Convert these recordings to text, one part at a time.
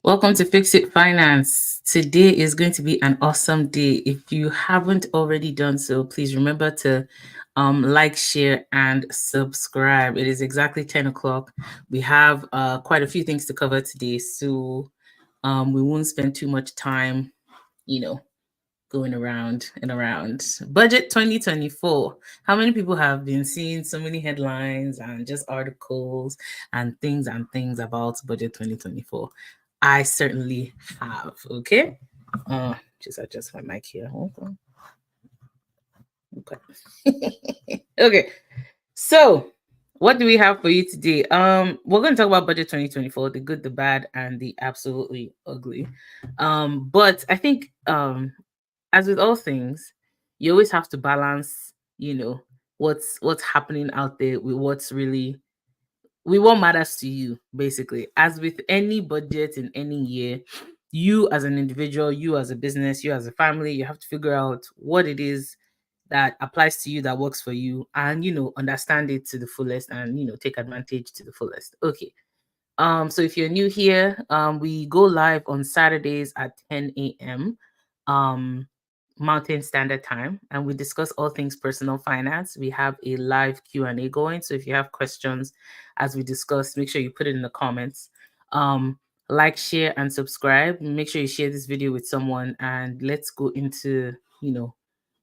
Welcome to Fixit Finance. Today is going to be an awesome day. If you haven't already done so, please remember to like, share, and subscribe. It is exactly 10 o'clock. We have quite a few things to cover today, so we won't spend too much time, you know, going around and around. Budget 2024. How many people have been seeing so many headlines and just articles and things about budget 2024? I certainly have. Okay. Just adjust my mic here. Hold on. Okay. Okay. So, what do we have for you today? We're going to talk about budget 2024, the good, the bad, and the absolutely ugly. But I think as with all things, you always have to balance, what's happening out there with what matters to you, basically. As with any budget in any year, you as an individual, you as a business, you as a family, you have to figure out what it is that applies to you, that works for you, and understand it to the fullest, and take advantage to the fullest. Okay. So if you're new here, we go live on Saturdays at 10 a.m. Um, Mountain Standard Time, and we discuss all things personal finance. We have a live Q&A going, so if you have questions as we discuss, make sure you put it in the comments. Like, share, and subscribe. Make sure you share this video with someone, and let's go into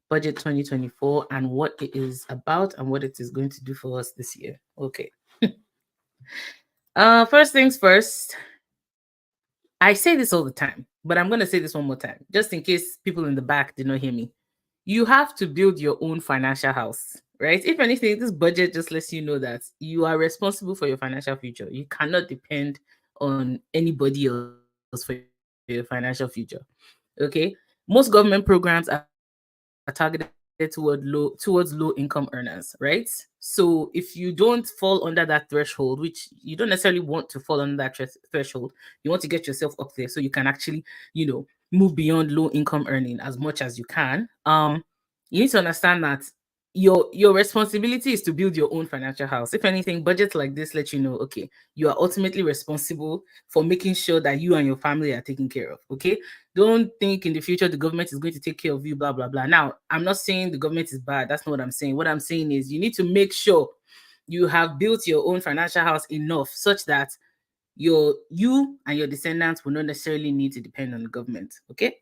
budget 2024 and what it is about and what it is going to do for us this year. Okay. First things first, I say this all the time, but I'm going to say this one more time, just in case people in the back did not hear me. You have to build your own financial house, right? If anything, this budget just lets you know that you are responsible for your financial future. You cannot depend on anybody else for your financial future. Okay? Most government programs are targeted towards low income earners, right? So if you don't fall under that threshold, which you don't necessarily want to fall under that threshold, you want to get yourself up there so you can actually, move beyond low income earning as much as you can. You need to understand that your responsibility is to build your own financial house. If anything, budgets like this let you know, okay, you are ultimately responsible for making sure that you and your family are taken care of. Okay, don't think in the future the government is going to take care of you, blah blah blah. Now, I'm not saying the government is bad. That's not what I'm saying. What I'm saying is you need to make sure you have built your own financial house enough such that you and your descendants will not necessarily need to depend on the government. Okay.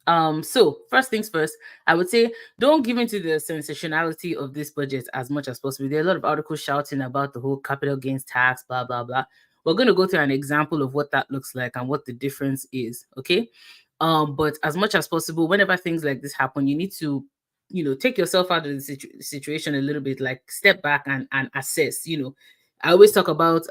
So first things first, I would say don't give into the sensationality of this budget as much as possible. There are a lot of articles shouting about the whole capital gains tax, blah blah blah. We're going to go through an example of what that looks like and what the difference is. Okay. But as much as possible, whenever things like this happen, you need to take yourself out of the situation a little bit, like step back and assess. I always talk about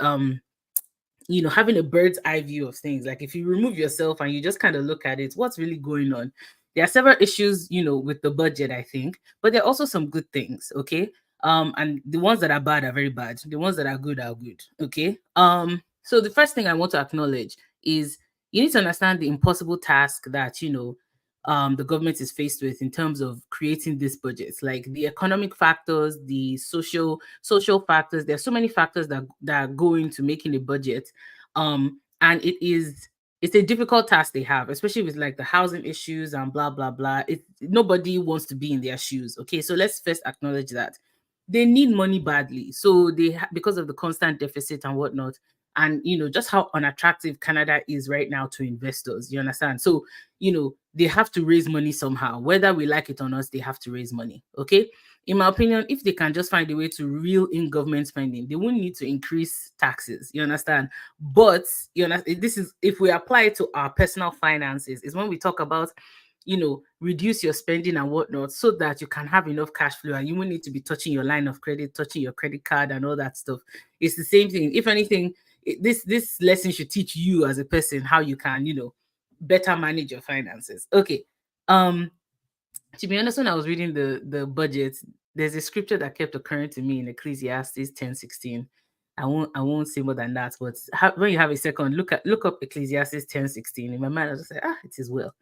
having a bird's eye view of things. Like if you remove yourself and you just kind of look at it, what's really going on? There are several issues, with the budget, I think, but there are also some good things. Okay. And the ones that are bad are very bad. The ones that are good are good. Okay. So the first thing I want to acknowledge is you need to understand the impossible task that the government is faced with in terms of creating this budget, like the economic factors, the social factors. There are so many factors that go into making a budget, and it's a difficult task they have, especially with like the housing issues and blah blah blah. Nobody wants to be in their shoes. Okay, so let's first acknowledge that they need money badly, so because of the constant deficit and whatnot, and just how unattractive Canada is right now to investors. You understand? So they have to raise money somehow, whether we like it or not. They have to raise money. Okay, in my opinion, if they can just find a way to reel in government spending, they won't need to increase taxes. You understand? But this is, if we apply it to our personal finances, is when we talk about reduce your spending and whatnot so that you can have enough cash flow and you won't need to be touching your line of credit, touching your credit card and all that stuff. It's the same thing. If anything, this lesson should teach you as a person how you can better manage your finances. Okay. To be honest, when I was reading the budget, there's a scripture that kept occurring to me in Ecclesiastes 10:16. I won't say more than that, but when you have a second, look up Ecclesiastes 10:16. In my mind, I was just like, it is well.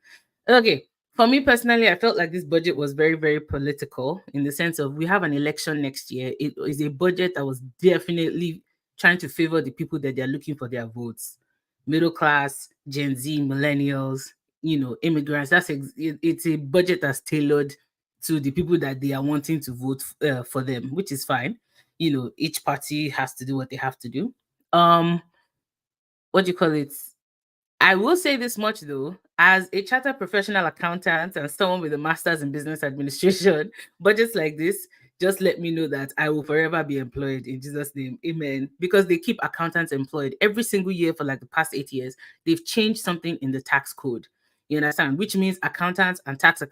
Okay. For me personally, I felt like this budget was very, very political in the sense of we have an election next year. It is a budget that was definitely trying to favor the people that they're looking for their votes. middle class, Gen Z, millennials, immigrants. It's a budget that's tailored to the people that they are wanting to vote for them, which is fine. Each party has to do what they have to do. Um, what do you call it? I will say this much though, as a chartered professional accountant and someone with a master's in business administration, budgets like this just let me know that I will forever be employed in Jesus' name. Amen. Because they keep accountants employed every single year for like the past 8 years. They've changed something in the tax code. You understand? Which means accountants and tax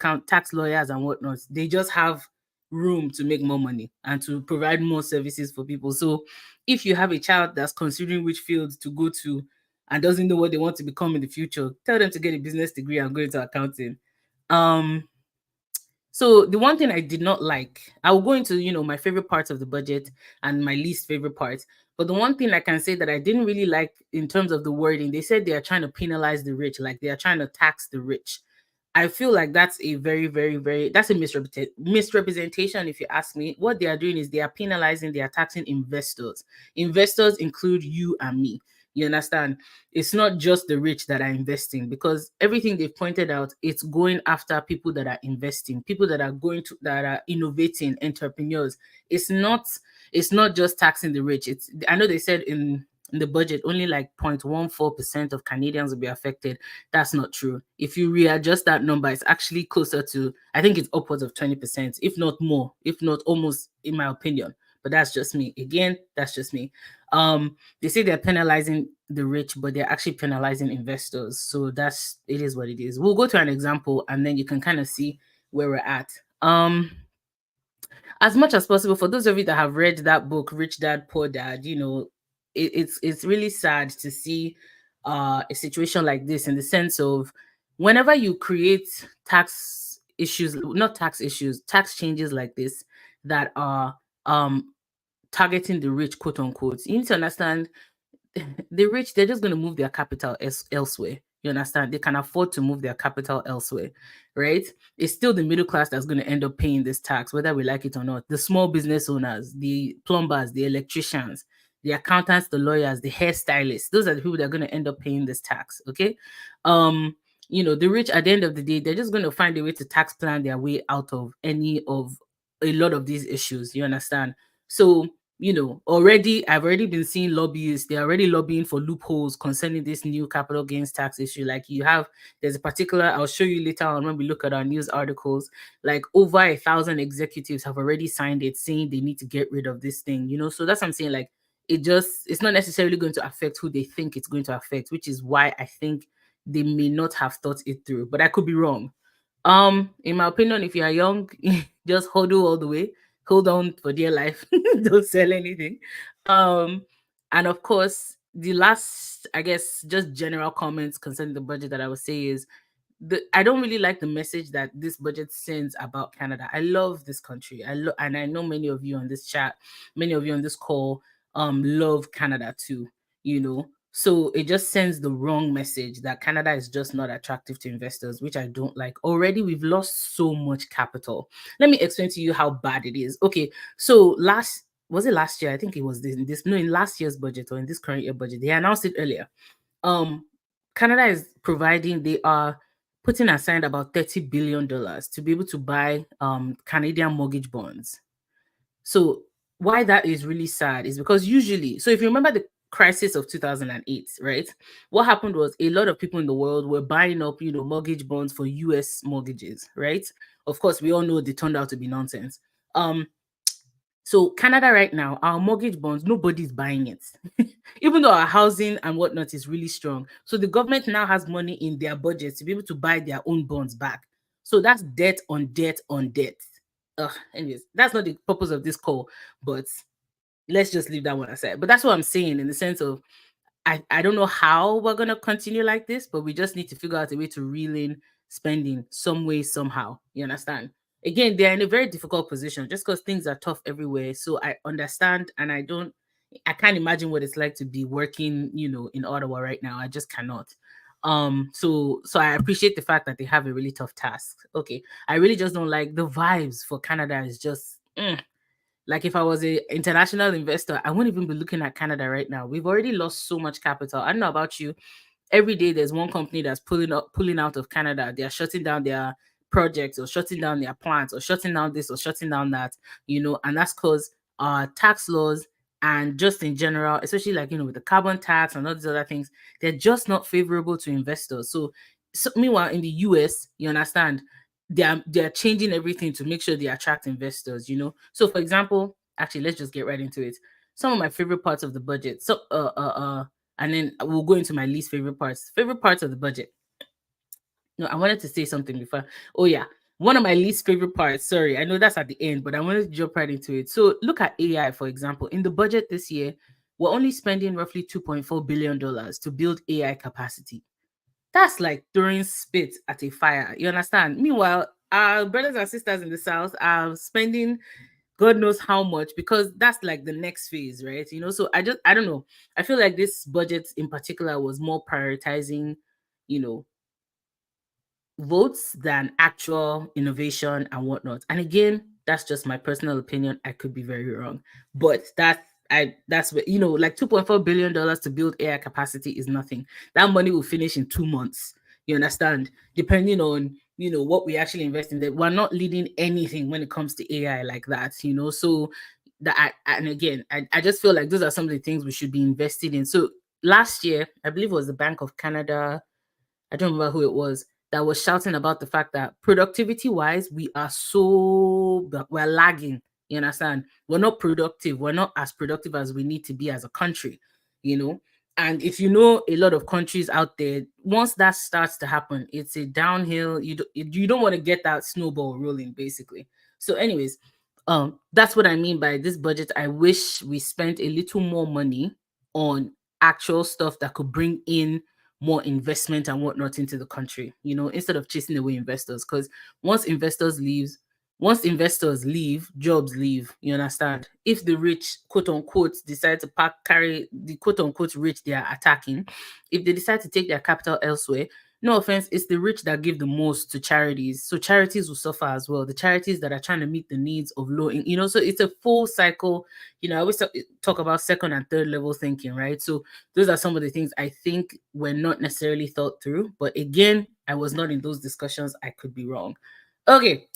lawyers and whatnot, they just have room to make more money and to provide more services for people. So if you have a child that's considering which field to go to and doesn't know what they want to become in the future, tell them to get a business degree and go into accounting. Um, so the one thing I did not like, I will go into, my favorite parts of the budget and my least favorite parts. But the one thing I can say that I didn't really like in terms of the wording, they said they are trying to penalize the rich, like they are trying to tax the rich. I feel like that's a very, very, very, that's a misrepresentation, if you ask me. What they are doing is they are penalizing, they are taxing investors. Investors include you and me. You understand? It's not just the rich that are investing, because everything they've pointed out, it's going after people that are investing, people that are innovating, entrepreneurs. It's not just taxing the rich. I know they said in the budget only like 0.14% of Canadians will be affected. That's not true. If you readjust that number, it's actually closer to, I think it's upwards of 20%, if not more, if not almost, in my opinion. But that's just me. Again, that's just me. They say they're penalizing the rich, but they're actually penalizing investors. So it is what it is. We'll go to an example and then you can kind of see where we're at. As much as possible, for those of you that have read that book, Rich Dad Poor Dad, it's really sad to see a situation like this, in the sense of, whenever you create tax issues, not tax issues, tax changes like this that are targeting the rich, quote unquote, you need to understand the rich, they're just going to move their capital elsewhere. You understand? They can afford to move their capital elsewhere, right? It's still the middle class that's going to end up paying this tax, whether we like it or not. The small business owners, the plumbers, the electricians, the accountants, the lawyers, the hairstylists, those are the people that are going to end up paying this tax. Okay. The rich, at the end of the day, they're just going to find a way to tax plan their way out of any of a lot of these issues. You understand? So I've already been seeing lobbyists, they're already lobbying for loopholes concerning this new capital gains tax issue. Like there's a particular, I'll show you later on when we look at our news articles, like over 1,000 executives have already signed it saying they need to get rid of this thing, so that's what I'm saying. Like, it's not necessarily going to affect who they think it's going to affect, which is why I think they may not have thought it through, but I could be wrong. In my opinion, if you are young, just hodl all the way, hold on for dear life, don't sell anything. And of course, the last, I guess, just general comments concerning the budget that I would say is, I don't really like the message that this budget sends about Canada. I love this country. And I know many of you on this chat, many of you on this call, love Canada too. So it just sends the wrong message that Canada is just not attractive to investors, which I don't like. Already, we've lost so much capital. Let me explain to you how bad it is. Okay, so was it last year? I think it was in last year's budget, or in this current year budget. They announced it earlier. Canada is providing, they are putting aside about $30 billion to be able to buy Canadian mortgage bonds. So why that is really sad is because usually, so if you remember the crisis of 2008, right? What happened was, a lot of people in the world were buying up, mortgage bonds for US mortgages, right? Of course, we all know they turned out to be nonsense. So Canada right now, our mortgage bonds, nobody's buying it. Even though our housing and whatnot is really strong. So the government now has money in their budget to be able to buy their own bonds back. So that's debt on debt on debt. Anyways, that's not the purpose of this call, but let's just leave that one aside. But that's what I'm saying, in the sense of, I don't know how we're going to continue like this, but we just need to figure out a way to reel in spending some way, somehow. You understand? Again, they're in a very difficult position just because things are tough everywhere. So I understand, and I can't imagine what it's like to be working, in Ottawa right now. I just cannot. So I appreciate the fact that they have a really tough task. Okay. I really just don't like the vibes for Canada is just Like if I was a international investor, I wouldn't even be looking at Canada right now. We've already lost so much capital. I don't know about you. Every day there's one company that's pulling out of Canada. They are shutting down their projects or shutting down their plants or shutting down this or shutting down that, and that's because tax laws and just in general, especially like with the carbon tax and all these other things, they're just not favorable to investors. So meanwhile in the US, you understand, they're changing everything to make sure they attract investors. So for example, actually let's just get right into it. Some of my favorite parts of the budget. And then we'll go into my least favorite parts. Favorite parts of the budget. No, I wanted to say something before. Oh yeah. One of my least favorite parts. Sorry, I know that's at the end, but I wanted to jump right into it. So look at AI, for example. In the budget this year, we're only spending roughly $2.4 billion to build AI capacity. That's like throwing spit at a fire. You understand? Meanwhile, our brothers and sisters in the South are spending God knows how much, because that's like the next phase, right? So I don't know. I feel like this budget in particular was more prioritizing, you know, votes than actual innovation and whatnot. And again, that's just my personal opinion. I could be very wrong, but that's what like $2.4 billion to build AI capacity is nothing. That money will finish in 2 months. You understand? Depending on what we actually invest in. That we're not leading anything when it comes to AI like that. So and again, I just feel like those are some of the things we should be invested in. So last year, I believe it was the Bank of Canada, I don't remember who it was, that was shouting about the fact that productivity wise, we're lagging. You understand? We're not productive. We're not as productive as we need to be as a country, you know? And if you know a lot of countries out there, once that starts to happen, it's a downhill. You don't want to get that snowball rolling, basically. So, anyways, that's what I mean by this budget. I wish we spent a little more money on actual stuff that could bring in more investment and whatnot into the country, instead of chasing away investors. Because once investors leave, jobs leave. You understand? If the rich, quote unquote, decide to carry the quote unquote rich they are attacking, if they decide to take their capital elsewhere, no offense, it's the rich that give the most to charities. So charities will suffer as well. The charities that are trying to meet the needs of so it's a full cycle. I always talk about second and third level thinking, right? So those are some of the things I think were not necessarily thought through. But again, I was not in those discussions. I could be wrong. Okay.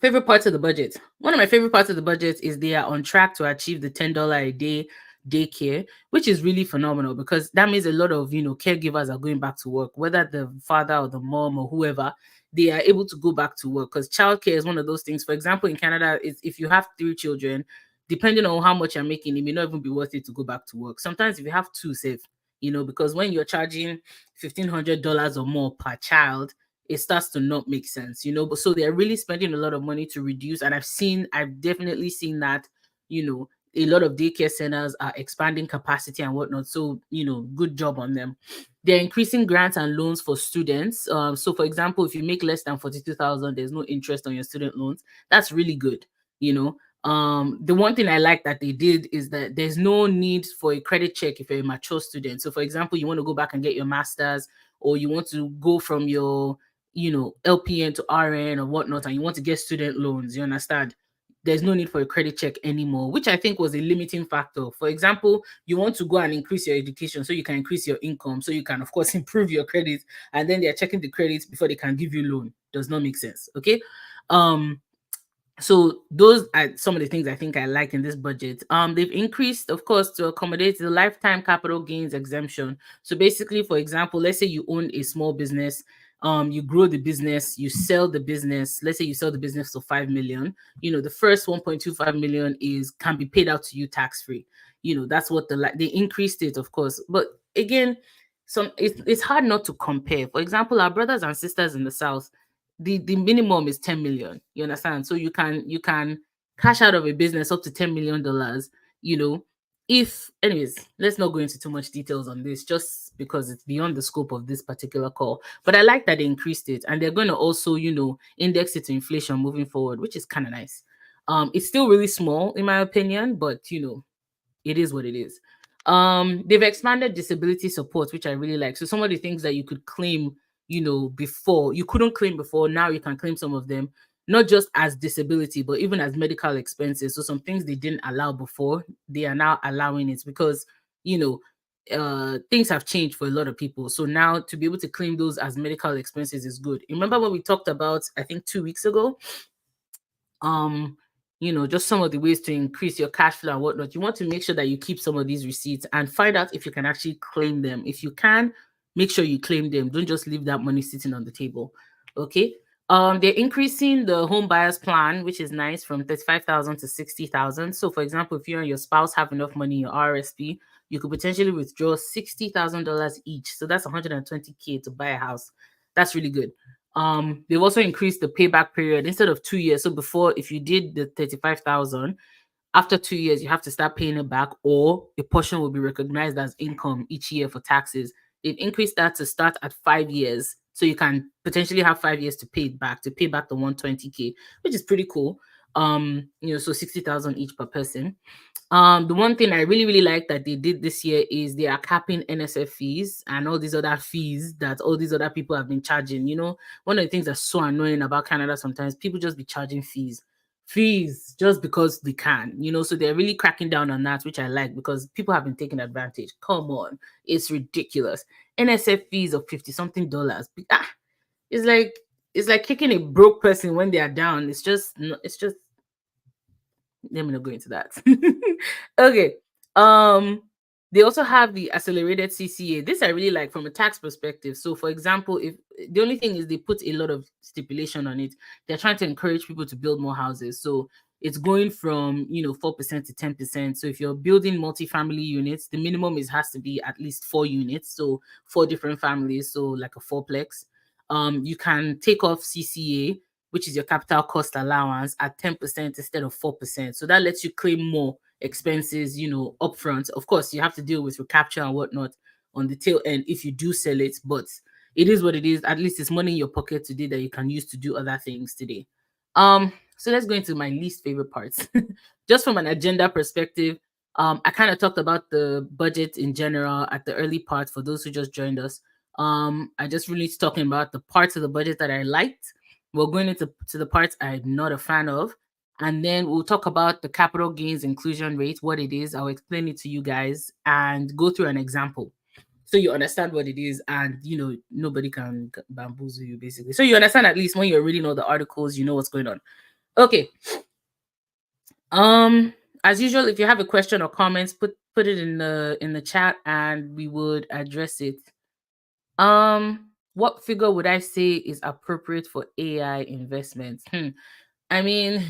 Favorite parts of the budget. One of my favorite parts of the budget is they are on track to achieve the $10 a day daycare, which is really phenomenal, because that means a lot of caregivers are going back to work, whether the father or the mom or whoever, they are able to go back to work, because childcare is one of those things. For example, in Canada, if you have 3 children, depending on how much you're making, it may not even be worth it to go back to work. Sometimes if you have 2, safe, because when you're charging $1,500 or more per child, it starts to not make sense. But so they're really spending a lot of money to reduce. And I've definitely seen that, a lot of daycare centers are expanding capacity and whatnot. So, good job on them. They're increasing grants and loans for students. So for example, if you make less than 42,000, there's no interest on your student loans. That's really good. You know, the one thing I like that they did is that there's no need for a credit check if you're a mature student. So for example, you want to go back and get your master's, or you want to go from your LPN to RN or whatnot, and you want to get student loans, you understand? There's no need for a credit check anymore, which I think was a limiting factor. For example, you want to go and increase your education so you can increase your income, so you can, of course, improve your credit, and then they're checking the credits before they can give you loan. Does not make sense. Okay. So those are some of the things I think I like in this budget. They've increased, of course, to accommodate the lifetime capital gains exemption. So basically, for example, let's say you own a small business, you grow the business, you sell the business. Let's say you sell the business for 5 million. The first 1.25 million can be paid out to you tax free. That's what they increased it, of course. But again, it's hard not to compare. For example, our brothers and sisters in the South, the minimum is 10 million. You understand? So you can cash out of a business up to $10 million. If anyways, let's not go into too much details on this, just because it's beyond the scope of this particular call. But I like that they increased it, and they're going to also index it to inflation moving forward, which is kind of nice. It's still really small in my opinion, but it is what it is. They've expanded disability support, which I really like. So some of the things that you could claim, before you couldn't claim before, now you can claim some of them. not just as disability, but even as medical expenses. So some things they didn't allow before, they are now allowing it because, you know, things have changed for a lot of people. So now to be able to claim those as medical expenses is good. Remember what we talked about, I think 2 weeks ago? um just some of the ways to increase your cash flow and whatnot. You want to make sure that you keep some of these receipts and find out if you can actually claim them. If you can, make sure you claim them. Don't just leave that money sitting on the table. Okay. They're increasing the home buyers plan, which is nice, from 35,000 to 60,000. So for example, if you and your spouse have enough money in your RSP, you could potentially withdraw $60,000 each. So that's 120K to buy a house. That's really good. They've also increased the payback period instead of 2 years. So before, if you did the 35,000, after 2 years, you have to start paying it back, or a portion will be recognized as income each year for taxes. They've increased that to start at 5 years. So you can potentially have 5 years to pay it back, to pay back the 120K, which is pretty cool. So 60,000 each per person. The one thing I really, really like that they did this year is they are capping NSF fees and all these other fees that all these other people have been charging. One of the things that's so annoying about Canada sometimes, people just be charging fees just because they can, so they're really cracking down on that, which I like because people have been taking advantage. Come on, it's ridiculous. NSF fees of 50 something dollars. It's like kicking a broke person when they are down. It's just let me not go into that. Okay. Um, they also have the accelerated CCA. This I really like from a tax perspective. So, for example, if the only thing is they put a lot of stipulation on it, they're trying to encourage people to build more houses. So it's going from 4% to 10%. So if you're building multifamily units, the minimum has to be at least 4 units. So 4 different families. So like a fourplex. You can take off CCA, which is your capital cost allowance, at 10% instead of 4%. So that lets you claim more expenses, upfront. Of course, you have to deal with recapture and whatnot on the tail end if you do sell it, but it is what it is. At least it's money in your pocket today that you can use to do other things today. So let's go into my least favorite parts. Just from an agenda perspective, I kind of talked about the budget in general at the early part for those who just joined us. I just really talking about the parts of the budget that I liked. We're going into the parts I'm not a fan of. And then we'll talk about the capital gains inclusion rate, what it is. I'll explain it to you guys and go through an example so you understand what it is, and nobody can bamboozle you basically. So you understand, at least when you're reading all the articles, you know what's going on. Okay. As usual, if you have a question or comments, put it in the chat and we would address it. What figure would I say is appropriate for AI investments? I mean,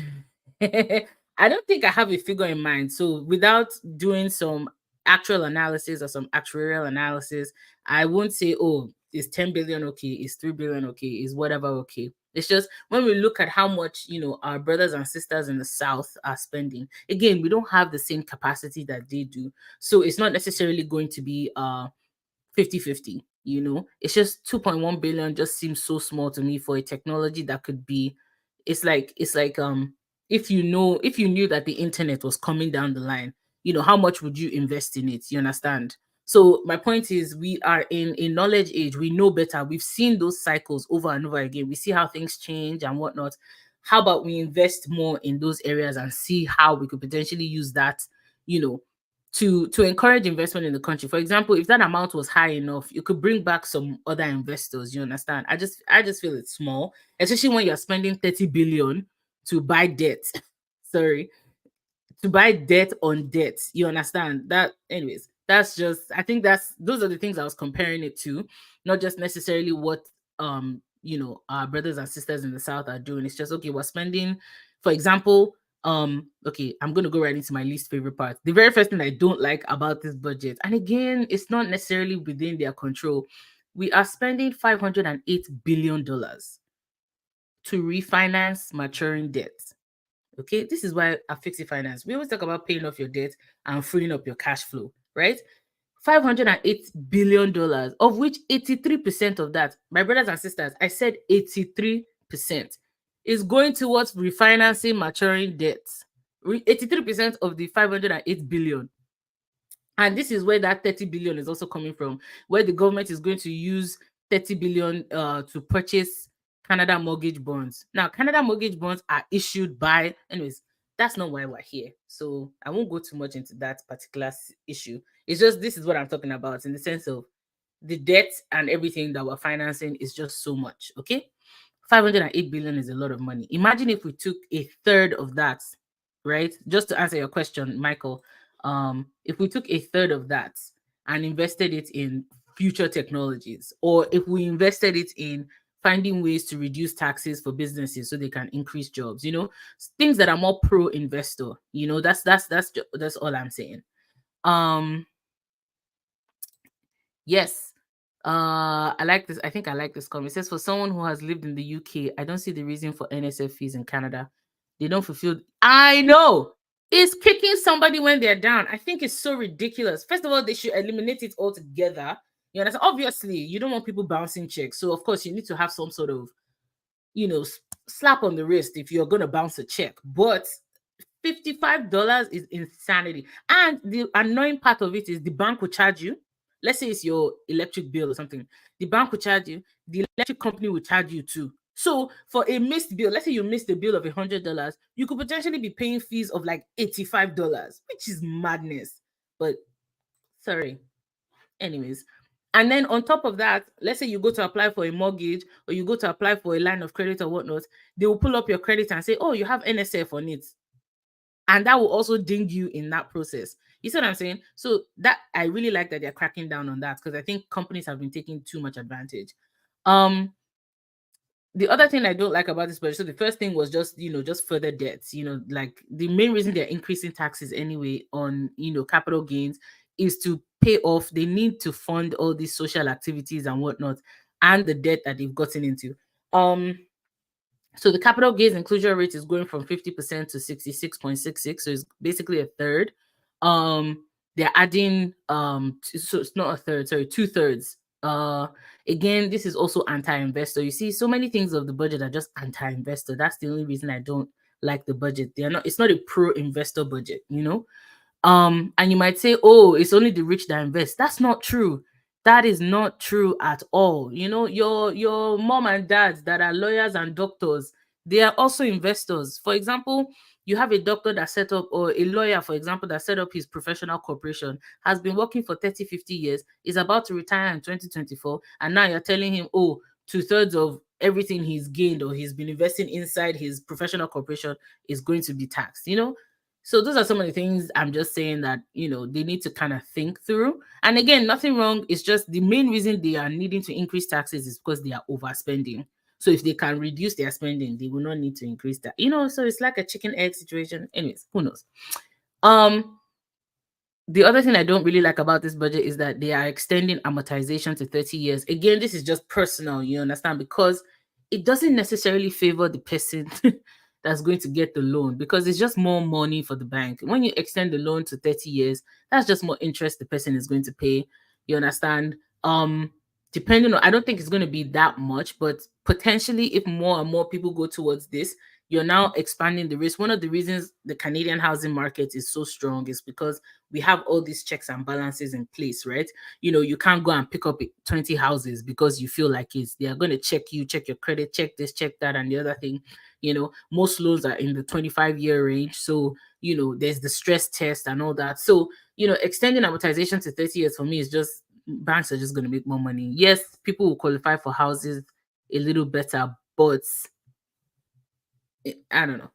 I don't think I have a figure in mind. So without doing some actual analysis or some actuarial analysis, I won't say, oh, is 10 billion okay? Is 3 billion okay? Is whatever okay? It's just when we look at how much, our brothers and sisters in the South are spending, again, we don't have the same capacity that they do. So it's not necessarily going to be 50-50. It's just 2.1 billion just seems so small to me for a technology that could be. It's like if you knew that the internet was coming down the line, how much would you invest in it? You understand? So my point is, we are in a knowledge age. We know better. We've seen those cycles over and over again. We see how things change and whatnot. How about we invest more in those areas and see how we could potentially use that, you know to encourage investment in the country. For example, if that amount was high enough, you could bring back some other investors. You understand? I just feel it's small, especially when you're spending 30 billion to buy debt. Sorry, to buy debt on debt. You understand that? Anyways, that's just, I think those are the things I was comparing it to, not just necessarily what our brothers and sisters in the South are doing. It's just, okay, we're spending, for example, okay, I'm gonna go right into my least favorite part. The very first thing I don't like about this budget, and again, it's not necessarily within their control. We are spending $508 billion to refinance maturing debt. Okay, this is why at Fixit Finance, we always talk about paying off your debt and freeing up your cash flow, right? $508 billion, of which 83% of that, my brothers and sisters, I said 83%, is going towards refinancing maturing debts. 83% of the 508 billion. And this is where that 30 billion is also coming from, where the government is going to use 30 billion to purchase Canada mortgage bonds. Now, Canada mortgage bonds are issued by, anyways, that's not why we're here. So I won't go too much into that particular issue. It's just this is what I'm talking about in the sense of the debt and everything that we're financing is just so much. Okay. 508 billion is a lot of money. Imagine if we took a third of that, right? Just to answer your question, Michael, if we took a third of that and invested it in future technologies, or if we invested it in finding ways to reduce taxes for businesses so they can increase jobs, things that are more pro investor, that's all I'm saying. Yes. I like this. I think I like this comment. It says, for someone who has lived in the UK, I don't see the reason for NSF fees in Canada. They don't fulfill. I know. It's kicking somebody when they're down. I think it's so ridiculous. First of all, they should eliminate it altogether. You understand? Obviously, you don't want people bouncing checks. So, of course, you need to have some sort of, slap on the wrist if you're going to bounce a check. But $55 is insanity. And the annoying part of it is the bank will charge you. Let's say it's your electric bill or something. The bank will charge you. The electric company will charge you too. So for a missed bill, let's say you missed a bill of $100, you could potentially be paying fees of like $85, which is madness. But sorry. Anyways. And then on top of that, let's say you go to apply for a mortgage or you go to apply for a line of credit or whatnot, they will pull up your credit and say, oh, you have NSF on it. And that will also ding you in that process. You see what I'm saying? So that I really like that they're cracking down on that because I think companies have been taking too much advantage. The other thing I don't like about this budget, so the first thing was just, just further debts. Like the main reason they're increasing taxes anyway on, capital gains is to pay off. They need to fund all these social activities and whatnot and the debt that they've gotten into. So the capital gains inclusion rate is going from 50% to 66.66. So it's basically a third. They're adding so it's not a third, sorry, 2/3. Again, this is also anti-investor. You see, so many things of the budget are just anti-investor. That's the only reason I don't like the budget. It's not a pro-investor budget, and you might say, oh, it's only the rich that invest. That's not true. That is not true at all. Your mom and dad that are lawyers and doctors, they are also investors. For example, you have a doctor that set up, or a lawyer, for example, that set up his professional corporation, has been working for 30, 50 years, is about to retire in 2024, and now you're telling him, oh, 2/3 of everything he's gained or he's been investing inside his professional corporation is going to be taxed. So those are some of the things I'm just saying that, they need to kind of think through. And again, nothing wrong. It's just the main reason they are needing to increase taxes is because they are overspending. So if they can reduce their spending, they will not need to increase that. So it's like a chicken egg situation. Anyways, who knows? The other thing I don't really like about this budget is that they are extending amortization to 30 years. Again, this is just personal, you understand, because it doesn't necessarily favor the person that's going to get the loan because it's just more money for the bank. When you extend the loan to 30 years, that's just more interest the person is going to pay. You understand? Depending on, I don't think it's going to be that much, but potentially if more and more people go towards this, you're now expanding the risk. One of the reasons the Canadian housing market is so strong is because we have all these checks and balances in place, right? You can't go and pick up 20 houses because you feel like it. They are going to check you, check your credit, check this, check that, and the other thing. Most loans are in the 25-year range. So, there's the stress test and all that. So, extending amortization to 30 years for me is just, banks are just going to make more money. Yes, people will qualify for houses a little better, but I don't know.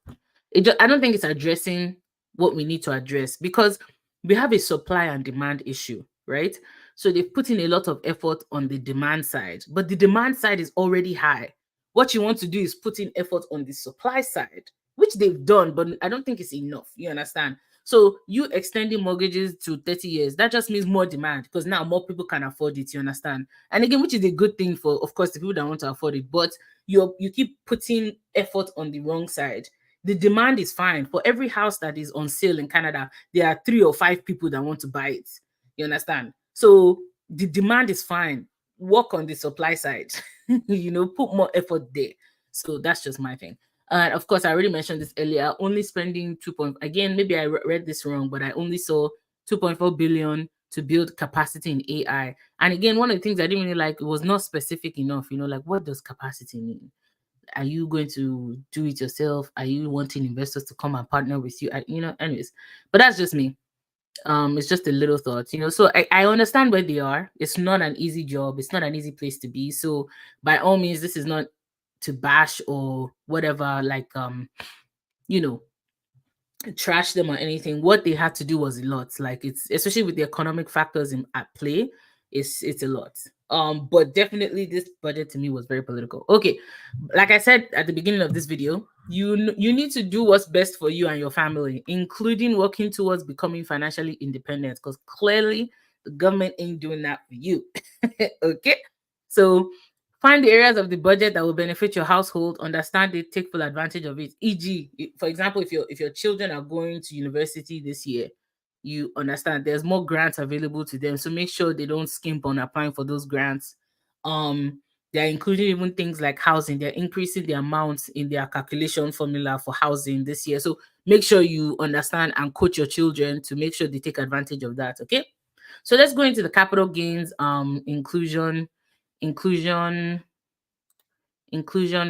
I don't think it's addressing what we need to address because we have a supply and demand issue, right? So they've put in a lot of effort on the demand side, but the demand side is already high. What you want to do is put in effort on the supply side, which they've done, but I don't think it's enough. You understand? So you extending mortgages to 30 years, that just means more demand because now more people can afford it. You understand? And again, which is a good thing for, of course, the people that want to afford it, but you keep putting effort on the wrong side. The demand is fine. For every house that is on sale in Canada, there are 3 or 5 people that want to buy it. You understand? So the demand is fine. Work on the supply side. Put more effort there. So that's just my thing. And of course, I already mentioned this earlier. Only spending 2. Again, maybe I read this wrong, but I only saw 2.4 billion to build capacity in AI. And again, one of the things I didn't really like, it was not specific enough. Like, what does capacity mean? Are you going to do it yourself? Are you wanting investors to come and partner with you? Anyways, but that's just me. It's just a little thought, so I understand where they are. It's not an easy job, it's not an easy place to be. So by all means, this is not to bash or whatever, like you know trash them or anything. What they had to do was a lot. Like, it's especially with the economic factors at play, it's a lot. But definitely this budget to me was very political. Okay, like I said at the beginning of this video, you need to do what's best for you and your family, including working towards becoming financially independent, because clearly the government ain't doing that for you. Okay, so find the areas of the budget that will benefit your household, understand it, take full advantage of it. E.g., for example, if your children are going to university this year, you understand there's more grants available to them. So make sure they don't skimp on applying for those grants. They're including even things like housing. They're increasing the amounts in their calculation formula for housing this year. So make sure you understand and coach your children to make sure they take advantage of that. Okay. So let's go into the capital gains inclusion inclusion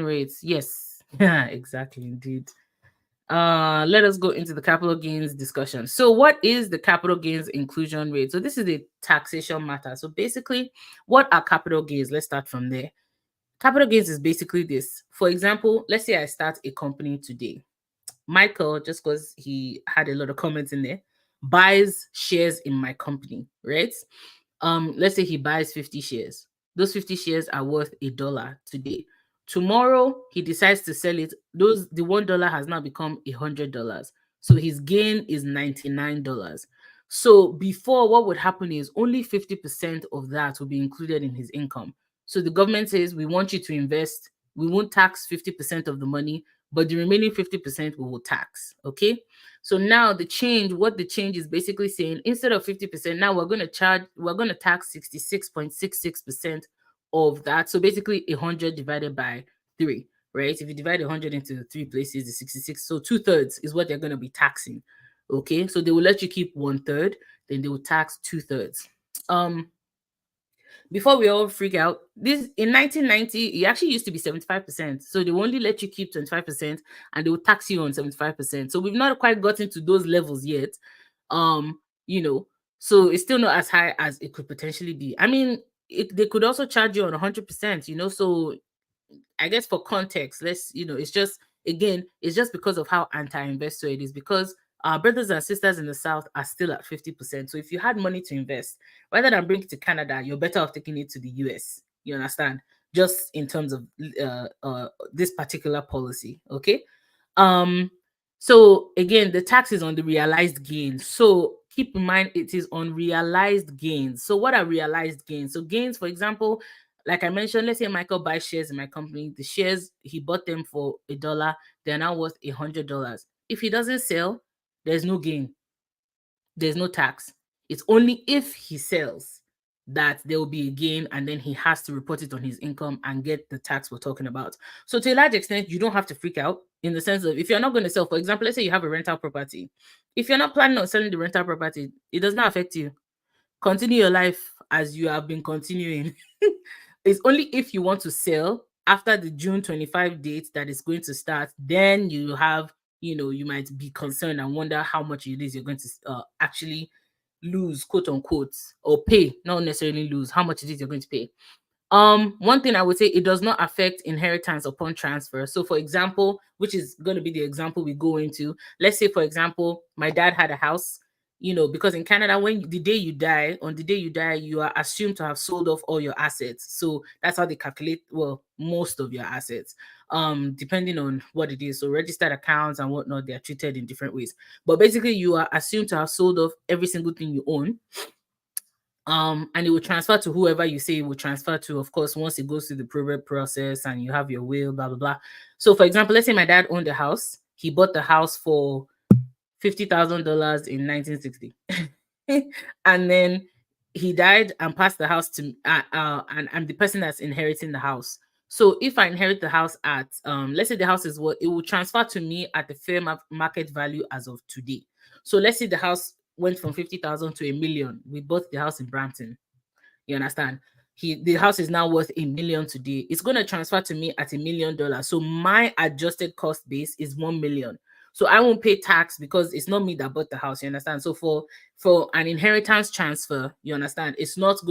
rates. Yes. Yeah, exactly, indeed. Let us go into the capital gains discussion. So what is the capital gains inclusion rate? So this is a taxation matter. So basically, what are capital gains? Let's start from there. Capital gains is basically this. For example, let's say I start a company today. Michael, just because he had a lot of comments in there, buys shares in my company, right? Let's say he buys 50 shares. Those 50 shares are worth $1 today. Tomorrow he decides to sell it. The $1 has now become $100. So his gain is $99. So before, what would happen is only 50% of that will be included in his income. So the government says, we want you to invest. We won't tax 50% of the money, but the remaining 50% we will tax. Okay. So now what the change is basically saying, instead of 50%, now we're going to tax 66.66% of that. So basically 100 divided by 3, right? If you divide 100 into 3 places, it's 66. So 2/3 is what they're going to be taxing. Okay. So they will let you keep 1/3, then they will tax 2/3. Before we all freak out, this in 1990, it actually used to be 75%. So they will only let you keep 25% and they will tax you on 75%. So we've not quite gotten to those levels yet. Um, you know, so it's still not as high as it could potentially be. I mean, they could also charge you on 100%, so I guess for context, it's just, again, it's just because of how anti-investor it is, because our brothers and sisters in the South are still at 50%. So if you had money to invest, rather than bring it to Canada, you're better off taking it to the US. You understand? Just in terms of this particular policy. Okay. Um, so again, the tax is on the realized gains. So keep in mind, it is on realized gains. So what are realized gains? So gains, for example, like I mentioned, let's say Michael buys shares in my company. The shares, he bought them for $1. They're now worth $100. If he doesn't sell, there's no gain. There's no tax. It's only if he sells that there will be a gain, and then he has to report it on his income and get the tax we're talking about. So to a large extent, you don't have to freak out, in the sense of, if you're not going to sell, for example, let's say you have a rental property. If you're not planning on selling the rental property, it does not affect you. Continue your life as you have been continuing. It's only if you want to sell after the June 25 date that is going to start, then you might be concerned and wonder how much it is you're going to actually lose, quote unquote, or pay, not necessarily lose, how much it is you're going to pay. One thing I would say, it does not affect inheritance upon transfer. So for example, which is going to be the example we go into, let's say, for example, my dad had a house, because in Canada, on the day you die, you are assumed to have sold off all your assets. So that's how they calculate, well, most of your assets, depending on what it is. So registered accounts and whatnot, they are treated in different ways. But basically, you are assumed to have sold off every single thing you own. And it will transfer to whoever you say it will transfer to, of course, once it goes through the probate process and you have your will, blah, blah, blah. So for example, let's say my dad owned a house. He bought the house for $50,000 in 1960. And then he died and passed the house to and I'm the person that's inheriting the house. So if I inherit the house at let's say the house is what, it will transfer to me at the fair market value as of today. So let's say the house went from 50,000 to $1 million. We bought the house in Brampton. You understand? the house is now worth $1 million today. It's going to transfer to me at $1 million. So my adjusted cost base is 1 million. So I won't pay tax because it's not me that bought the house. You understand? So for an inheritance transfer, you understand, it's not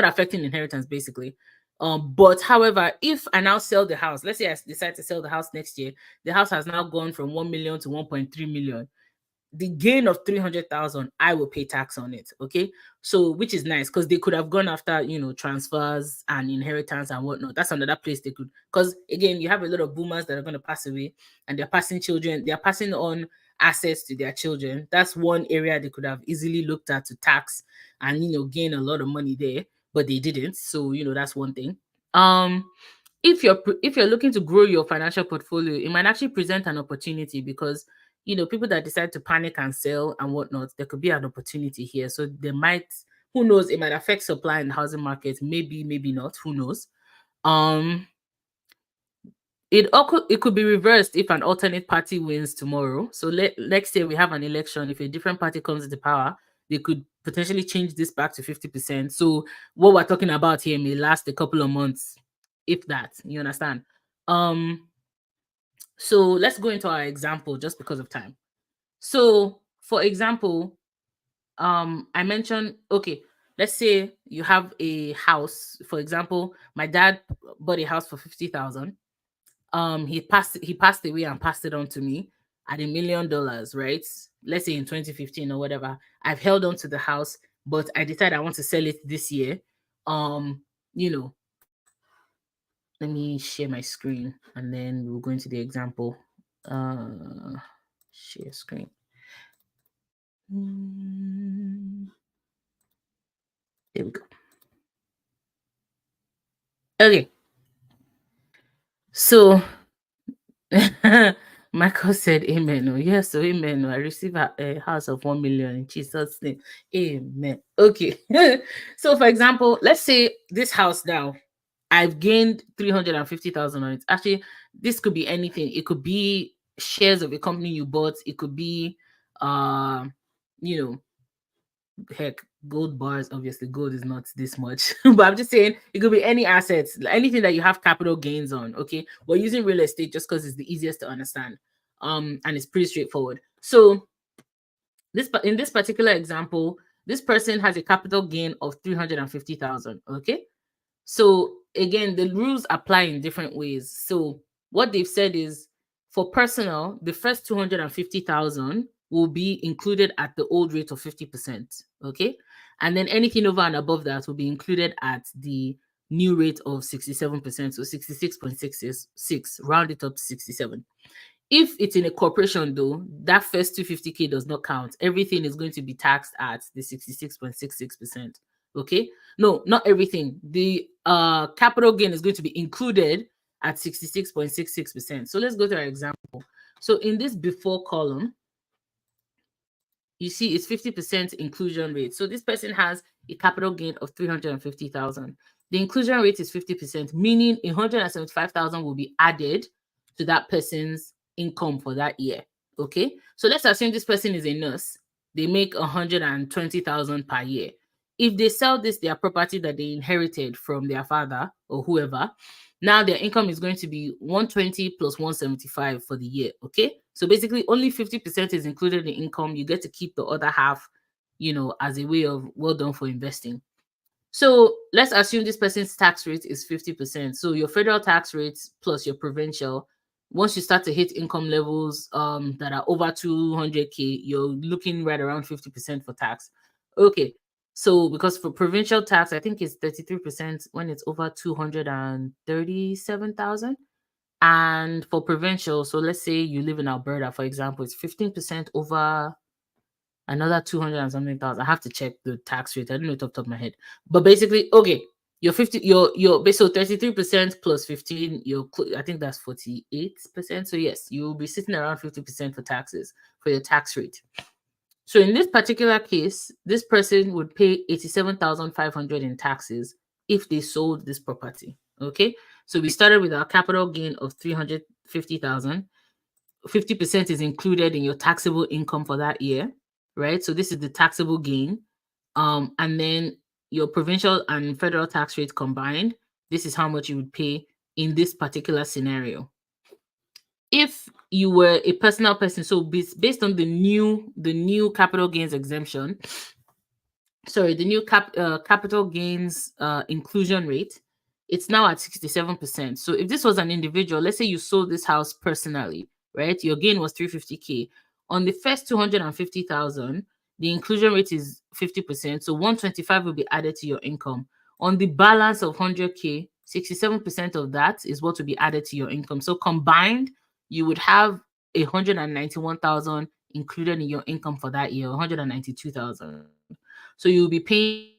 affecting inheritance basically. But however, if I now sell the house, let's say I decide to sell the house next year, the house has now gone from 1 million to 1.3 million. The gain of 300,000, I will pay tax on it. Okay. So, which is nice because they could have gone after, transfers and inheritance and whatnot. That's another place they could, because again, you have a lot of boomers that are going to pass away and they're passing on assets to their children. That's one area they could have easily looked at to tax and, gain a lot of money there, but they didn't. So, that's one thing. If you're looking to grow your financial portfolio, it might actually present an opportunity because people that decide to panic and sell and whatnot, there could be an opportunity here. So they might, who knows, it might affect supply in the housing market. Maybe not. Who knows? It could be reversed if an alternate party wins tomorrow. So next year we have an election. If a different party comes into power, they could potentially change this back to 50%. So what we're talking about here may last a couple of months, if that. You understand? So let's go into our example just because of time. So for example, I mentioned, okay, let's say you have a house. For example, my dad bought a house for 50,000. He passed away and passed it on to me at $1 million, right? Let's say in 2015 or whatever. I've held on to the house, but I decided I want to sell it this year. You know, let me share my screen and then we'll go into the example. Share screen. There we go. Okay. So Michael said amen. Oh, yes, so amen. I receive a house of 1 million in Jesus' name. Amen. Okay. So for example, let's say this house now, I've gained 350,000 on it. Actually, this could be anything. It could be shares of a company you bought. It could be you know, heck, gold bars. Obviously gold is not this much, but I'm just saying it could be any assets, anything that you have capital gains on. Okay, we're using real estate just because it's the easiest to understand, and it's pretty straightforward. So in this particular example, this person has a capital gain of 350,000. Okay, so again, the rules apply in different ways. So what they've said is, for personal, the first 250,000 will be included at the old rate of 50%. Okay. And then anything over and above that will be included at the new rate of 67%. So 66.66, round it up to 67. If it's in a corporation, though, that first 250K does not count. Everything is going to be taxed at the 66.66%. Okay. No, not everything. The capital gain is going to be included at 66.66%. So let's go to our example. So in this before column, you see it's 50% inclusion rate. So this person has a capital gain of 350,000. The inclusion rate is 50%, meaning 175,000 will be added to that person's income for that year. Okay. So let's assume this person is a nurse. They make 120,000 per year. If they sell their property that they inherited from their father or whoever, now their income is going to be 120 plus 175 for the year. Okay. So basically only 50% is included in income. You get to keep the other half, as a way of well done for investing. So let's assume this person's tax rate is 50%. So your federal tax rates plus your provincial, once you start to hit income levels that are over 200K, you're looking right around 50% for tax. Okay. So because for provincial tax, I think it's 33% when it's over 237,000. And for provincial, so let's say you live in Alberta, for example, it's 15% over another 200 and something thousand. I have to check the tax rate. I don't know it off the top of my head. But basically, okay, you're 50, you're so 33% plus 15, I think that's 48%. So yes, you'll be sitting around 50% for taxes for your tax rate. So in this particular case, this person would pay 87,500 in taxes if they sold this property. Okay. So we started with our capital gain of 350,000. 50% is included in your taxable income for that year, right? So this is the taxable gain. And then your provincial and federal tax rate combined, this is how much you would pay in this particular scenario. If you were a personal person, so based on the new capital gains exemption, sorry, the new capital gains inclusion rate, it's now at 67%. So if this was an individual, let's say you sold this house personally, right? Your gain was 350K. On the first 250,000, the inclusion rate is 50%. So 125 will be added to your income. On the balance of 100K, 67% of that is what will be added to your income. So combined, you would have 191,000 included in your income for that year, 192,000. So you'll be paying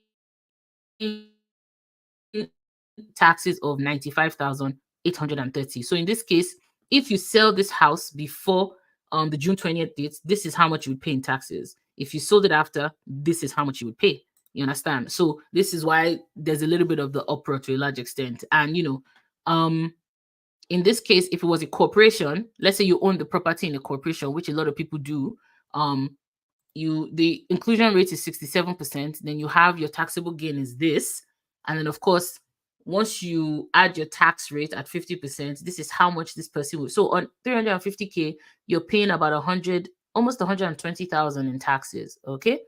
taxes of 95,830. So in this case, if you sell this house before the June 20th date, this is how much you would pay in taxes. If you sold it after, this is how much you would pay. You understand? So this is why there's a little bit of the uproar to a large extent. And in this case, if it was a corporation, let's say you own the property in a corporation, which a lot of people do, the inclusion rate is 67%, then you have your taxable gain is this, and then of course once you add your tax rate at 50%, this is how much this person will. So on 350K, you're paying about almost 120,000 in taxes. Okay,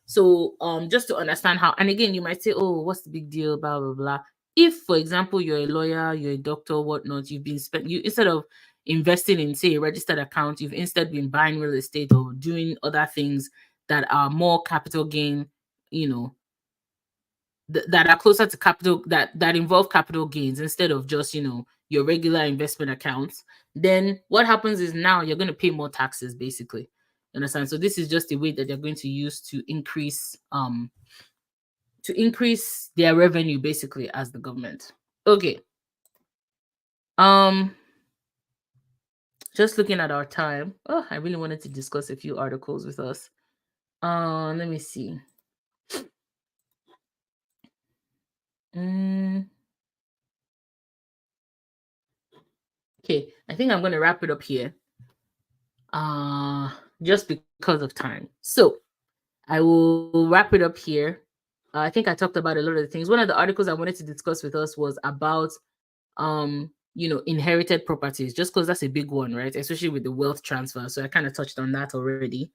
so just to understand how, and again you might say, oh, what's the big deal, blah blah blah. If for example you're a lawyer, you're a doctor, whatnot, you've been instead of investing in, say, a registered account, you've instead been buying real estate or doing other things that are more capital gain, that are closer to capital, that involve capital gains instead of just your regular investment accounts. Then what happens is now you're going to pay more taxes, basically. You understand? So this is just a way that they're going to use to increase their revenue, basically, as the government. Okay. Just looking at our time. Oh, I really wanted to discuss a few articles with us. Let me see. Okay, I think I'm going to wrap it up here. Just because of time. So I will wrap it up here. I think I talked about a lot of the things. One of the articles I wanted to discuss with us was about inherited properties, just because that's a big one, right? Especially with the wealth transfer. So I kind of touched on that already.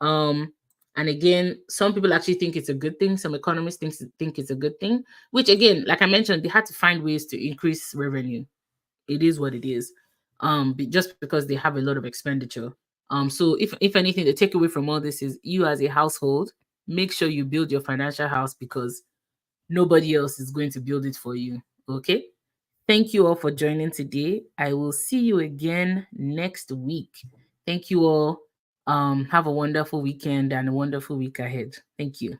And again, some people actually think it's a good thing. Some economists think it's a good thing, which again, like I mentioned, they had to find ways to increase revenue. It is what it is. Just because they have a lot of expenditure. So if anything, the takeaway from all this is you as a household, make sure you build your financial house because nobody else is going to build it for you. Okay. Thank you all for joining today. I will see you again next week. Thank you all. Have a wonderful weekend and a wonderful week ahead. Thank you.